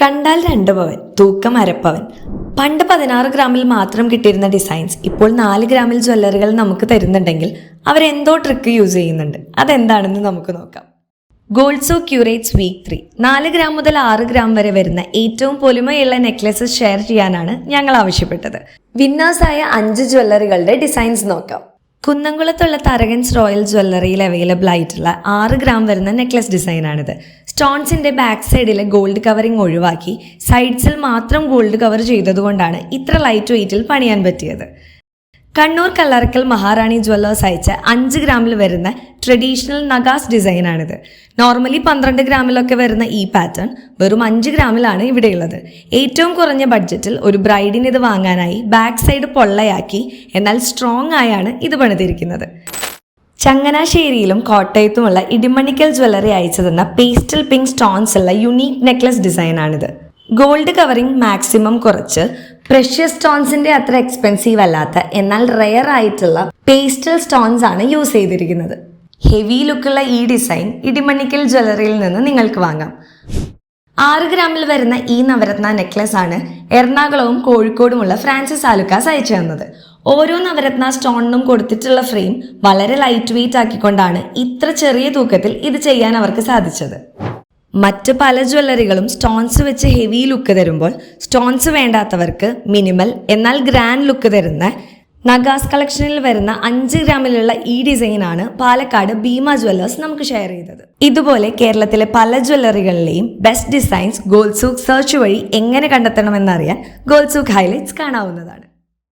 കണ്ടാൽ 2 പവൻ, തൂക്കം അരപ്പവൻ. പണ്ട് 16 ഗ്രാമിൽ മാത്രം കിട്ടിയിരുന്ന ഡിസൈൻസ് ഇപ്പോൾ 4 ഗ്രാമിൽ ജ്വല്ലറികൾ നമുക്ക് തരുന്നുണ്ടെങ്കിൽ അവരെന്തോ ട്രിക്ക് യൂസ് ചെയ്യുന്നുണ്ട്. അതെന്താണെന്ന് നമുക്ക് നോക്കാം. ഗോൾഡ്സോ ക്യൂറേറ്റ്സ് വീക്ക് 3 4 ഗ്രാം മുതൽ 6 ഗ്രാം വരെ വരുന്ന ഏറ്റവും പൊലിമയുള്ള നെക്ലസസ് ഷെയർ ചെയ്യാനാണ് ഞങ്ങൾ ആവശ്യപ്പെട്ടത്. വിന്നേഴ്സായ 5 ജ്വല്ലറികളുടെ ഡിസൈൻസ് നോക്കാം. കുന്നംകുളത്തുള്ള തരകൻസ് റോയൽ ജ്വല്ലറിയിൽ അവൈലബിൾ ആയിട്ടുള്ള 6 ഗ്രാം വരുന്ന നെക്ലസ് ഡിസൈനാണിത്. സ്റ്റോൺസിന്റെ ബാക്ക് സൈഡിലെ ഗോൾഡ് കവറിംഗ് ഒഴിവാക്കി സൈഡ്സിൽ മാത്രം ഗോൾഡ് കവർ ചെയ്തതുകൊണ്ടാണ് ഇത്ര ലൈറ്റ് വെയിറ്റിൽ പണിയാൻ പറ്റിയത്. കണ്ണൂർ കല്ലറക്കൽ മഹാറാണി ജ്വല്ലേഴ്സ് അയച്ച 5 ഗ്രാമിൽ വരുന്ന ട്രഡീഷണൽ നഗാസ് ഡിസൈനാണിത്. നോർമലി 12 ഗ്രാമിലൊക്കെ വരുന്ന ഈ പാറ്റേൺ വെറും 5 ഗ്രാമിലാണ് ഇവിടെയുള്ളത്. ഏറ്റവും കുറഞ്ഞ ബഡ്ജറ്റിൽ ഒരു ബ്രൈഡിന് ഇത് വാങ്ങാനായി ബാക്ക് സൈഡ് പൊള്ളയാക്കി എന്നാൽ സ്ട്രോങ് ആയാണ് ഇത് പണിതിരിക്കുന്നത്. ചങ്ങനാശ്ശേരിയിലും കോട്ടയത്തുമുള്ള ഇടിമണിക്കൽ ജ്വല്ലറി അയച്ചു തന്ന പേസ്റ്റൽ പിങ്ക് സ്റ്റോൺസ് ഉള്ള യുണീക്ക് നെക്ലസ് ഡിസൈനാണിത്. ഗോൾഡ് കവറിംഗ് മാക്സിമം കുറച്ച് പ്രഷ്യസ് സ്റ്റോൺസിന്റെ അത്ര എക്സ്പെൻസീവ് അല്ലാത്ത എന്നാൽ റെയർ ആയിട്ടുള്ള പേസ്റ്റൽ സ്റ്റോൺസ് ആണ് യൂസ് ചെയ്തിരിക്കുന്നത്. ഹെവി ലുക്കുള്ള ഈ ഡിസൈൻ ഇടിമണിക്കൽ ജ്വല്ലറിയിൽ നിന്ന് നിങ്ങൾക്ക് വാങ്ങാം. 6 ഗ്രാമിൽ വരുന്ന ഈ നവരത്ന നെക്ലസ് ആണ് എറണാകുളവും കോഴിക്കോടുമുള്ള ഫ്രാൻസിസ് ആലുക്കാസ് അയച്ചു തന്നത്. ഓരോ നവരത്ന സ്റ്റോണിനും കൊടുത്തിട്ടുള്ള ഫ്രെയിം വളരെ ലൈറ്റ് വെയിറ്റ് ആക്കിക്കൊണ്ടാണ് ഇത്ര ചെറിയ തൂക്കത്തിൽ ഇത് ചെയ്യാൻ അവർക്ക് സാധിച്ചത്. മറ്റ് പല ജ്വല്ലറികളും സ്റ്റോൺസ് വെച്ച് ഹെവി ലുക്ക് തരുമ്പോൾ സ്റ്റോൺസ് വേണ്ടാത്തവർക്ക് മിനിമൽ എന്നാൽ ഗ്രാൻഡ് ലുക്ക് തരുന്ന നഗാസ് കളക്ഷനിൽ വരുന്ന 5 ഗ്രാമിലുള്ള ഈ ഡിസൈനാണ് പാലക്കാട് ഭീമ ജ്വല്ലേഴ്സ് നമുക്ക് ഷെയർ ചെയ്തത്. ഇതുപോലെ കേരളത്തിലെ പല ജ്വല്ലറികളിലെയും best designs gold souk search വഴി എങ്ങനെ കണ്ടെത്തണമെന്നറിയാൻ ഗോൾഡ് സൂക്ക് ഹൈലൈറ്റ്സ് കാണാവുന്നതാണ്.